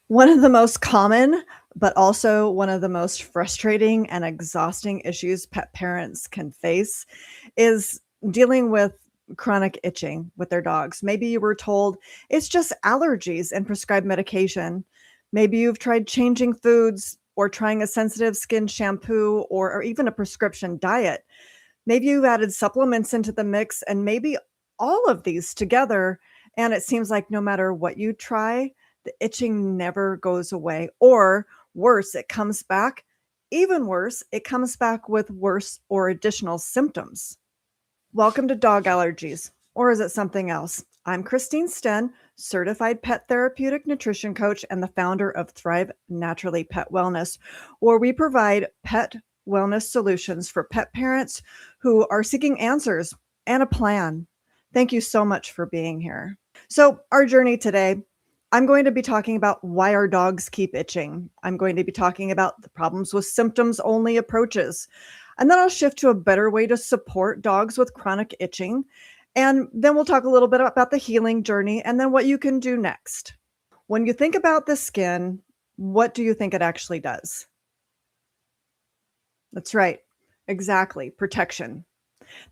One of the most common, but also one of the most frustrating and exhausting issues pet parents can face is dealing with chronic itching with their dogs. Maybe you were told it's just allergies and prescribed medication. Maybe you've tried changing foods or trying a sensitive skin shampoo or even a prescription diet. Maybe you've added supplements into the mix and maybe all of these together. And it seems like no matter what you try, the itching never goes away. Or worse, it comes back. Even worse, it comes back with worse or additional symptoms. Welcome to Dog Allergies, or is it something else? I'm Christine Sten, certified pet therapeutic nutrition coach and the founder of Thrive Naturally Pet Wellness, where we provide pet wellness solutions for pet parents who are seeking answers and a plan. Thank you so much for being here. So, our journey today, I'm going to be talking about why our dogs keep itching. I'm going to be talking about the problems with symptoms only approaches. And then I'll shift to a better way to support dogs with chronic itching. And then we'll talk a little bit about the healing journey and then what you can do next. When you think about the skin, what do you think it actually does? That's right. Exactly. Protection.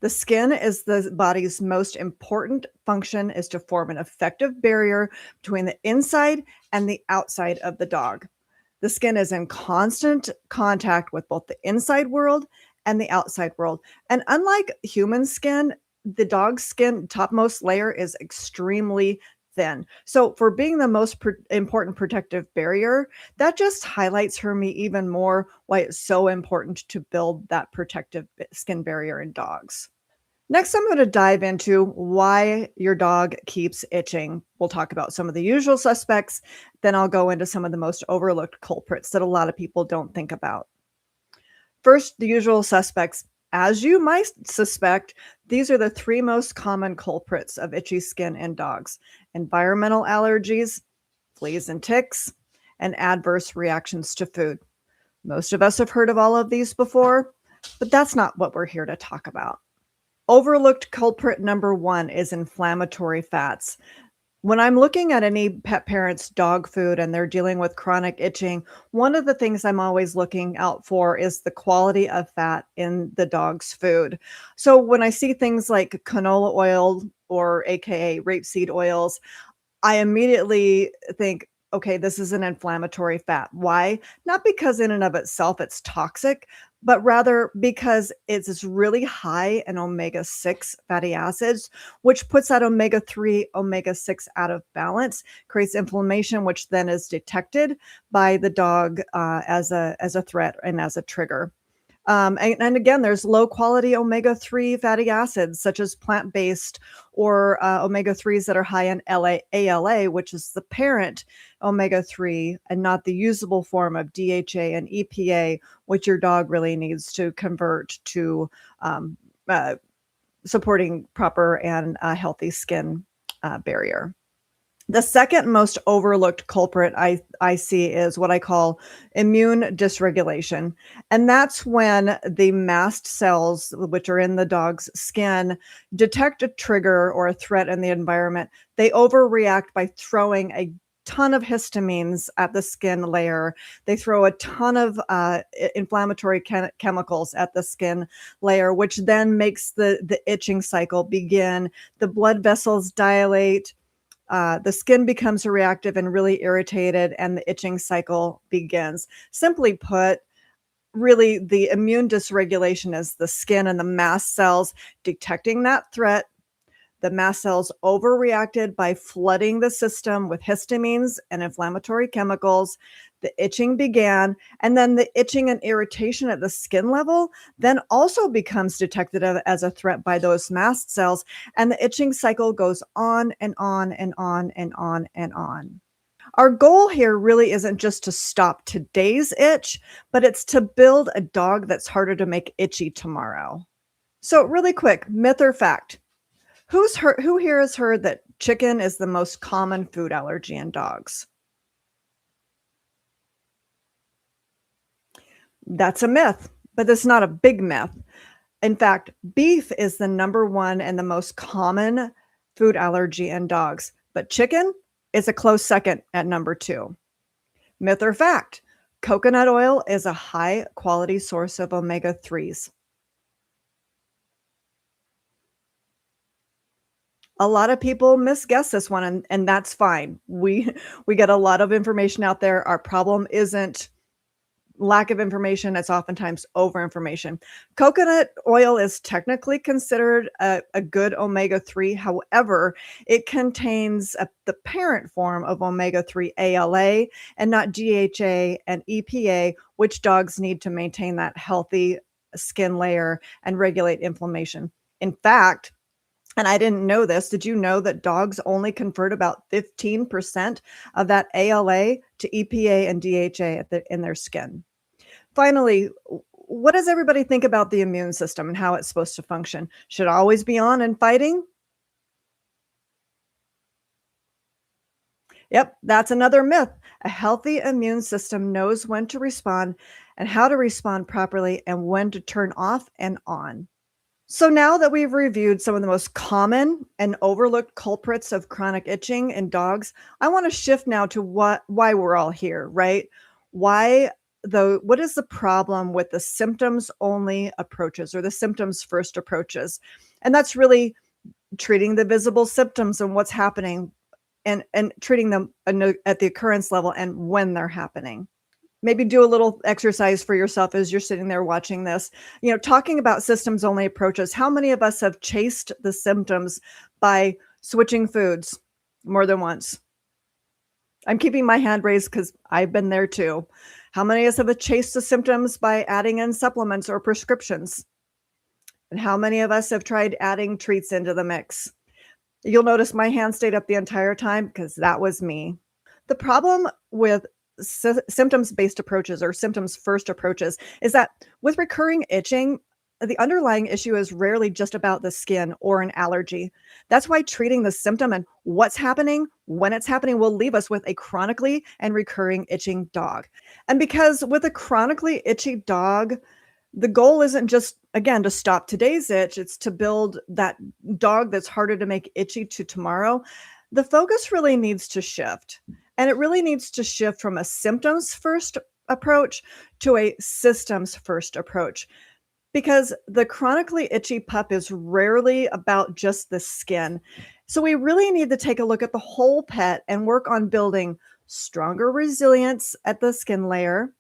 The skin is the body's most important function is to form an effective barrier between the inside and the outside of the dog. The skin is in constant contact with both the inside world and the outside world. And unlike human skin, the dog's skin topmost layer is extremely thin. So for being the most important protective barrier, that just highlights for me even more why it's so important to build that protective skin barrier in dogs. Next, I'm going to dive into why your dog keeps itching. We'll talk about some of the usual suspects. Then I'll go into some of the most overlooked culprits that a lot of people don't think about. First, the usual suspects. As you might suspect, these are the three most common culprits of itchy skin in dogs: environmental allergies, fleas and ticks, and adverse reactions to food. Most of us have heard of all of these before, but that's not what we're here to talk about. Overlooked culprit number one is inflammatory fats. When I'm looking at any pet parent's dog food and they're dealing with chronic itching, one of the things I'm always looking out for is the quality of fat in the dog's food. So when I see things like canola oil or AKA rapeseed oils, I immediately think, okay, this is an inflammatory fat. Why? Not because in and of itself it's toxic, but rather because it's really high in omega-6 fatty acids, which puts that omega-3, omega-6 out of balance, creates inflammation, which then is detected by the dog as a threat and as a trigger. And again, there's low quality omega-3 fatty acids, such as plant-based or omega-3s that are high in ALA, which is the parent omega-3 and not the usable form of DHA and EPA, which your dog really needs to convert to uh, supporting proper and healthy skin barrier. The second most overlooked culprit I see is what I call immune dysregulation. And that's when the mast cells, which are in the dog's skin, detect a trigger or a threat in the environment. They overreact by throwing a ton of histamines at the skin layer. They throw a ton of inflammatory chemicals at the skin layer, which then makes the itching cycle begin. The blood vessels dilate, the skin becomes reactive and really irritated, and the itching cycle begins. Simply put, really, the immune dysregulation is the skin and the mast cells detecting that threat. The mast cells overreacted by flooding the system with histamines and inflammatory chemicals. The itching began, and then the itching and irritation at the skin level then also becomes detected as a threat by those mast cells, and the itching cycle goes on and on and on and on and on. Our goal here really isn't just to stop today's itch, but it's to build a dog that's harder to make itchy tomorrow. So, really quick, myth or fact? Who here has heard that chicken is the most common food allergy in dogs? That's a myth, but it's not a big myth. In fact, beef is the number one and the most common food allergy in dogs, but chicken is a close second at number two. Myth or fact? Coconut oil is a high quality source of omega 3s. A lot of people misguess this one, and that's fine. We get a lot of information out there. Our problem isn't lack of information, it's oftentimes over-information. Coconut oil is technically considered a good omega-3. However, it contains the parent form of omega-3 ALA and not DHA and EPA, which dogs need to maintain that healthy skin layer and regulate inflammation. In fact, and I didn't know this. Did you know that dogs only convert about 15% of that ALA to EPA and DHA in their skin? Finally, what does everybody think about the immune system and how it's supposed to function? Should it always be on and fighting? Yep, that's another myth. A healthy immune system knows when to respond and how to respond properly and when to turn off and on. So now that we've reviewed some of the most common and overlooked culprits of chronic itching in dogs, I want to shift now to why we're all here, right? Why what is the problem with the symptoms only approaches or the symptoms first approaches? And that's really treating the visible symptoms and what's happening and treating them at the occurrence level and when they're happening. Maybe do a little exercise for yourself as you're sitting there watching this. Talking about systems only approaches, how many of us have chased the symptoms by switching foods more than once? I'm keeping my hand raised because I've been there too. How many of us have chased the symptoms by adding in supplements or prescriptions? And how many of us have tried adding treats into the mix? You'll notice my hand stayed up the entire time because that was me. The problem with symptoms-based approaches or symptoms-first approaches is that with recurring itching, the underlying issue is rarely just about the skin or an allergy. That's why treating the symptom and what's happening, when it's happening, will leave us with a chronically and recurring itching dog. And because with a chronically itchy dog, the goal isn't just, again, to stop today's itch, it's to build that dog that's harder to make itchy to tomorrow. The focus really needs to shift. And it really needs to shift from a symptoms first approach to a systems first approach. Because the chronically itchy pup is rarely about just the skin. So we really need to take a look at the whole pet and work on building stronger resilience at the skin layer,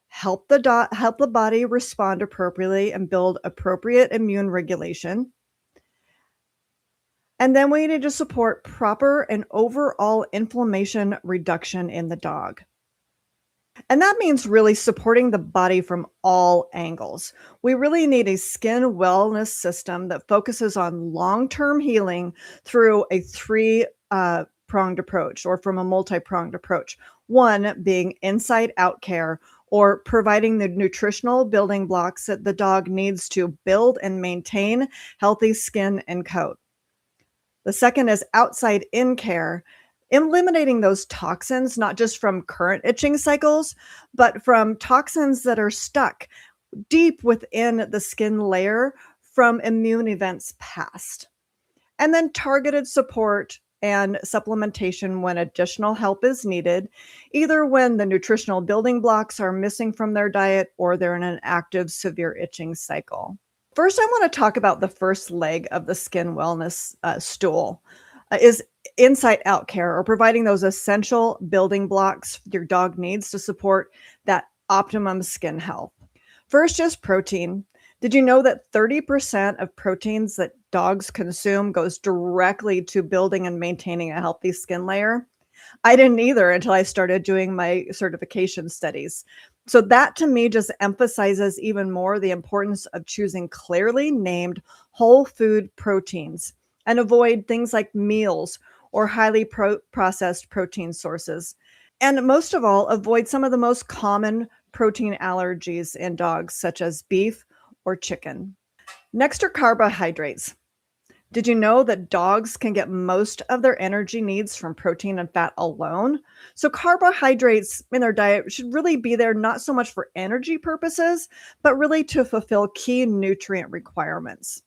help the body respond appropriately and build appropriate immune regulation. And then we need to support proper and overall inflammation reduction in the dog. And that means really supporting the body from all angles. We really need a skin wellness system that focuses on long-term healing through a pronged approach or from a multi-pronged approach. One being inside out care or providing the nutritional building blocks that the dog needs to build and maintain healthy skin and coat. The second is outside in care, eliminating those toxins, not just from current itching cycles, but from toxins that are stuck deep within the skin layer from immune events past. And then targeted support and supplementation when additional help is needed, either when the nutritional building blocks are missing from their diet or they're in an active severe itching cycle. First, I want to talk about the first leg of the skin wellness stool is inside out care or providing those essential building blocks your dog needs to support that optimum skin health. First is protein. Did you know that 30% of proteins that dogs consume goes directly to building and maintaining a healthy skin layer? I didn't either until I started doing my certification studies. So that to me just emphasizes even more the importance of choosing clearly named whole food proteins and avoid things like meals or highly processed protein sources. And most of all, avoid some of the most common protein allergies in dogs, such as beef or chicken. Next are carbohydrates. Did you know that dogs can get most of their energy needs from protein and fat alone? So carbohydrates in their diet should really be there not so much for energy purposes, but really to fulfill key nutrient requirements.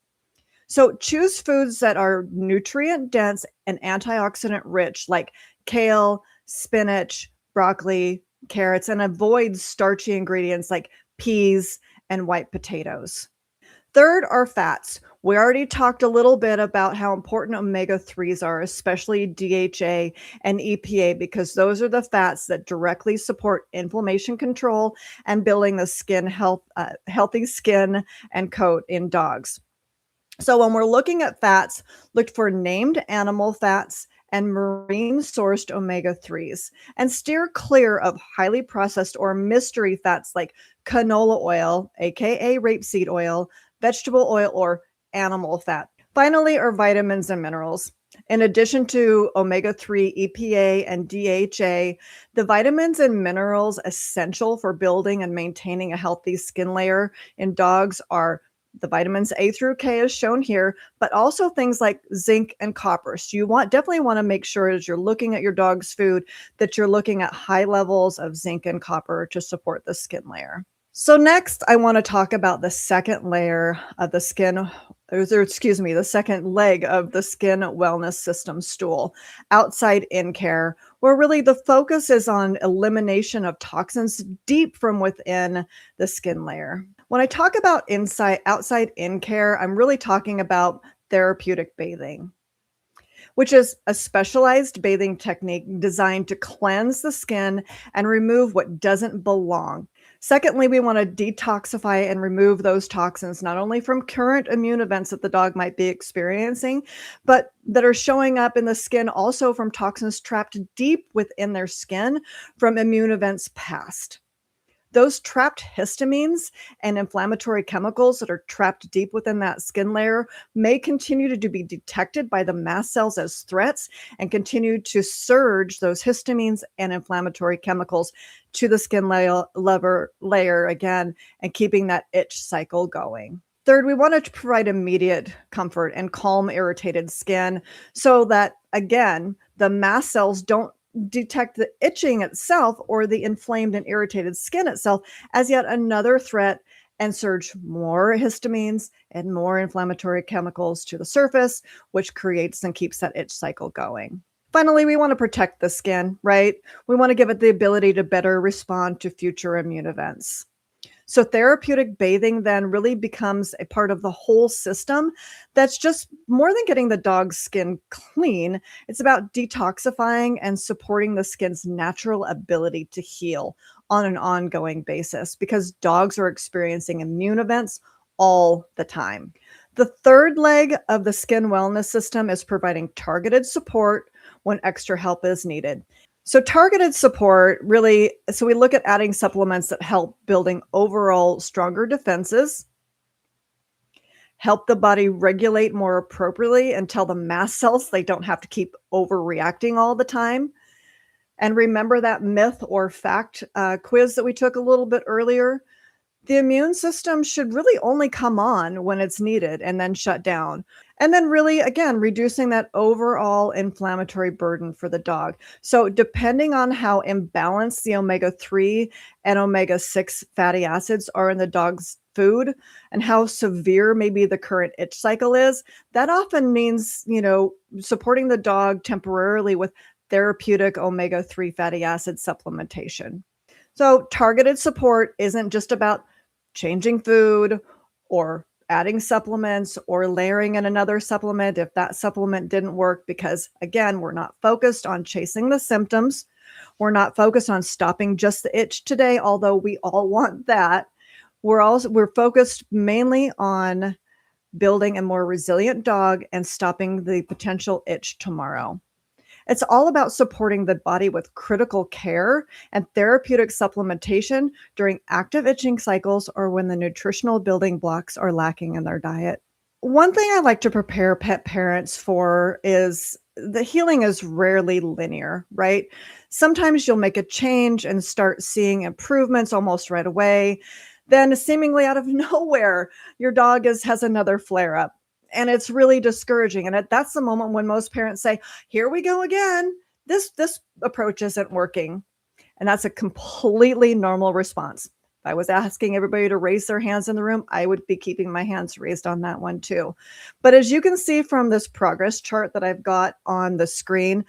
So choose foods that are nutrient dense and antioxidant rich, like kale, spinach, broccoli, carrots, and avoid starchy ingredients like peas and white potatoes. Third are fats. We already talked a little bit about how important omega 3s are, especially DHA and EPA, because those are the fats that directly support inflammation control and building the healthy skin and coat in dogs. So when we're looking at fats, look for named animal fats and marine sourced omega 3s and steer clear of highly processed or mystery fats like canola oil, aka rapeseed oil, vegetable oil, or animal fat. Finally, are vitamins and minerals. In addition to omega 3, EPA, and DHA, the vitamins and minerals essential for building and maintaining a healthy skin layer in dogs are the vitamins A through K as shown here, but also things like zinc and copper. So you definitely want to make sure as you're looking at your dog's food that you're looking at high levels of zinc and copper to support the skin layer. So next, I want to talk about the second layer of the skin, the second leg of the skin wellness system stool, outside in care, where really the focus is on elimination of toxins deep from within the skin layer. When I talk about outside in care, I'm really talking about therapeutic bathing, which is a specialized bathing technique designed to cleanse the skin and remove what doesn't belong. Secondly, we want to detoxify and remove those toxins, not only from current immune events that the dog might be experiencing, but that are showing up in the skin also from toxins trapped deep within their skin from immune events past. Those trapped histamines and inflammatory chemicals that are trapped deep within that skin layer may continue to be detected by the mast cells as threats and continue to surge those histamines and inflammatory chemicals to the skin layer again and keeping that itch cycle going. Third, we want to provide immediate comfort and calm irritated skin so that, again, the mast cells don't detect the itching itself or the inflamed and irritated skin itself as yet another threat and surge more histamines and more inflammatory chemicals to the surface, which creates and keeps that itch cycle going. Finally, we want to protect the skin, right? We want to give it the ability to better respond to future immune events. So therapeutic bathing then really becomes a part of the whole system that's just more than getting the dog's skin clean. It's about detoxifying and supporting the skin's natural ability to heal on an ongoing basis because dogs are experiencing immune events all the time. The third leg of the skin wellness system is providing targeted support when extra help is needed. So targeted support really, so we look at adding supplements that help building overall stronger defenses, help the body regulate more appropriately and tell the mast cells they don't have to keep overreacting all the time. And remember that myth or fact quiz that we took a little bit earlier. The immune system should really only come on when it's needed and then shut down. And then really, again, reducing that overall inflammatory burden for the dog. So depending on how imbalanced the omega 3 and omega 6 fatty acids are in the dog's food and how severe maybe the current itch cycle is, that often means, supporting the dog temporarily with therapeutic omega 3 fatty acid supplementation. So targeted support isn't just about changing food or adding supplements or layering in another supplement if that supplement didn't work, because again, we're not focused on chasing the symptoms. We're not focused on stopping just the itch today, although we all want that. We're focused mainly on building a more resilient dog and stopping the potential itch tomorrow. It's all about supporting the body with critical care and therapeutic supplementation during active itching cycles or when the nutritional building blocks are lacking in their diet. One thing I like to prepare pet parents for is the healing is rarely linear, right? Sometimes you'll make a change and start seeing improvements almost right away. Then, seemingly out of nowhere, your dog has another flare up. And it's really discouraging. And that's the moment when most parents say, here we go again. This approach isn't working. And that's a completely normal response. If I was asking everybody to raise their hands in the room, I would be keeping my hands raised on that one too. But as you can see from this progress chart that I've got on the screen,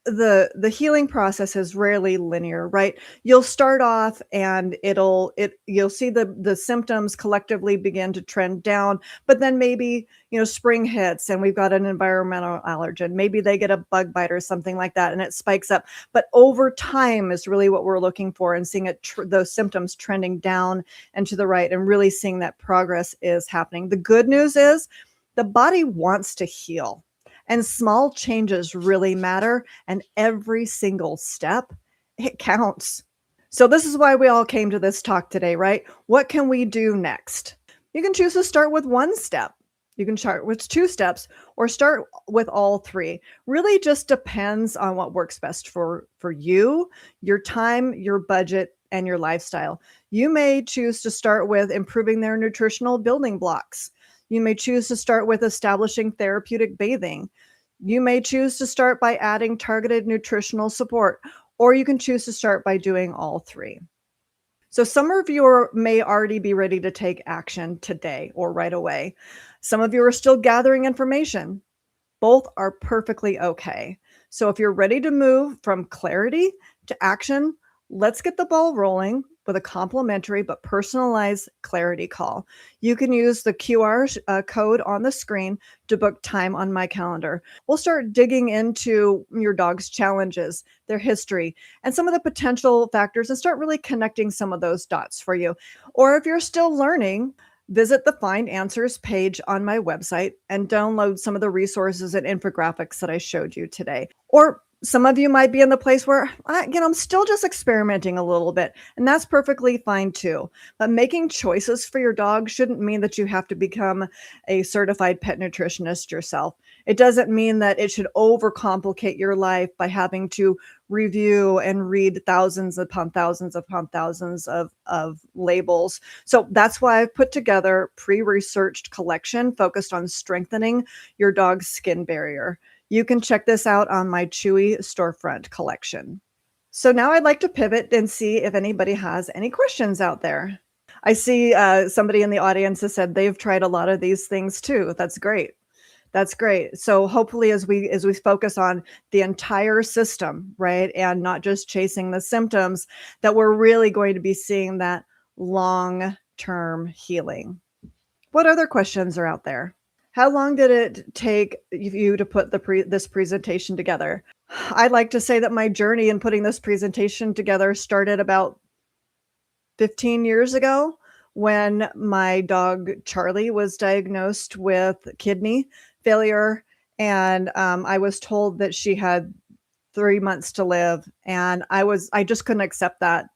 the healing process is rarely linear, right? You'll start off and you'll see the symptoms collectively begin to trend down, but then maybe, spring hits and we've got an environmental allergen. Maybe they get a bug bite or something like that and it spikes up. But over time is really what we're looking for, and seeing those symptoms trending down and to the right, and really seeing that progress is happening. The good news is the body wants to heal. And small changes really matter, and every single step, it counts. So this is why we all came to this talk today, right? What can we do next? You can choose to start with one step. You can start with two steps or start with all three. Really just depends on what works best for you, your time, your budget, and your lifestyle. You may choose to start with improving their nutritional building blocks. You may choose to start with establishing therapeutic bathing. You may choose to start by adding targeted nutritional support, or you can choose to start by doing all three. So some of you may already be ready to take action today or right away. Some of you are still gathering information. Both are perfectly okay. So if you're ready to move from clarity to action, let's get the ball rolling with a complimentary but personalized clarity call. You can use the QR code on the screen to book time on my calendar. We'll start digging into your dog's challenges, their history, and some of the potential factors, and start really connecting some of those dots for you. Or if you're still learning, visit the Find Answers page on my website and download some of the resources and infographics that I showed you today. Or some of you might be in the place where, I'm still just experimenting a little bit, and that's perfectly fine too. But making choices for your dog shouldn't mean that you have to become a certified pet nutritionist yourself. It doesn't mean that it should overcomplicate your life by having to review and read thousands upon thousands upon thousands of labels. So that's why I've put together a pre-researched collection focused on strengthening your dog's skin barrier. You can check this out on my Chewy storefront collection. So now I'd like to pivot and see if anybody has any questions out there. I see somebody in the audience has said they've tried a lot of these things too. That's great. That's great. So hopefully as we focus on the entire system, right, and not just chasing the symptoms, that we're really going to be seeing that long-term healing. What other questions are out there? How long did it take you to put this presentation together? I'd like to say that my journey in putting this presentation together started about 15 years ago when my dog Charrly was diagnosed with kidney failure, and I was told that she had 3 months to live, and I just couldn't accept that.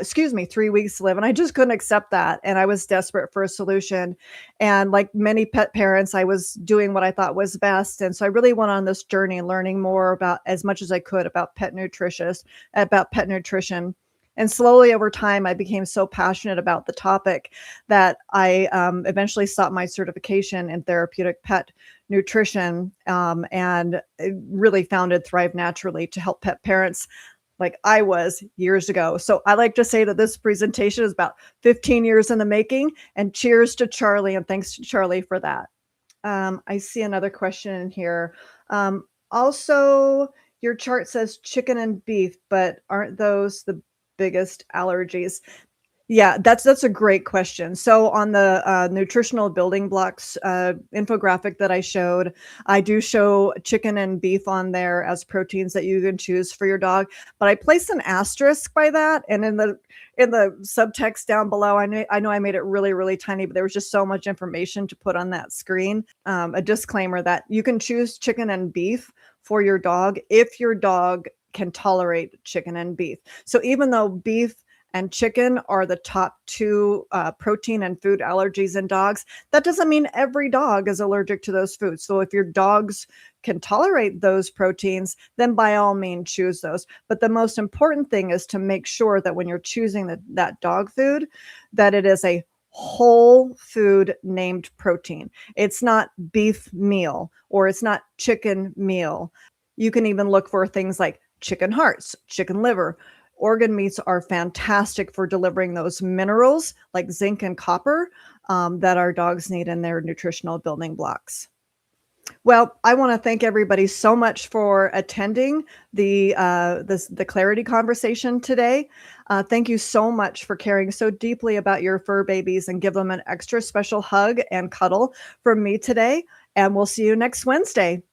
3 weeks to live. And I just couldn't accept that. And I was desperate for a solution. And like many pet parents, I was doing what I thought was best. And so I really went on this journey, learning more about as much as I could about pet nutrition. And slowly over time, I became so passionate about the topic that I eventually sought my certification in therapeutic pet nutrition, and really founded Thrive Naturally to help pet parents like I was years ago. So I like to say that this presentation is about 15 years in the making, and cheers to Charrly, and thanks to Charrly for that. I see another question in here. Also, your chart says chicken and beef, but aren't those the biggest allergies? Yeah, that's a great question. So on the nutritional building blocks infographic that I showed, I do show chicken and beef on there as proteins that you can choose for your dog. But I placed an asterisk by that, and in the subtext down below, I know I made it really, really tiny, but there was just so much information to put on that screen. A disclaimer that you can choose chicken and beef for your dog if your dog can tolerate chicken and beef. So even though beef and chicken are the top two protein and food allergies in dogs, that doesn't mean every dog is allergic to those foods. So if your dogs can tolerate those proteins, then by all means choose those. But the most important thing is to make sure that when you're choosing that dog food, that it is a whole food named protein. It's not beef meal or it's not chicken meal. You can even look for things like chicken hearts, chicken liver. Organ meats are fantastic for delivering those minerals like zinc and copper that our dogs need in their nutritional building blocks. Well, I want to thank everybody so much for attending the clarity conversation today. Thank you so much for caring so deeply about your fur babies, and give them an extra special hug and cuddle from me today. And we'll see you next Wednesday.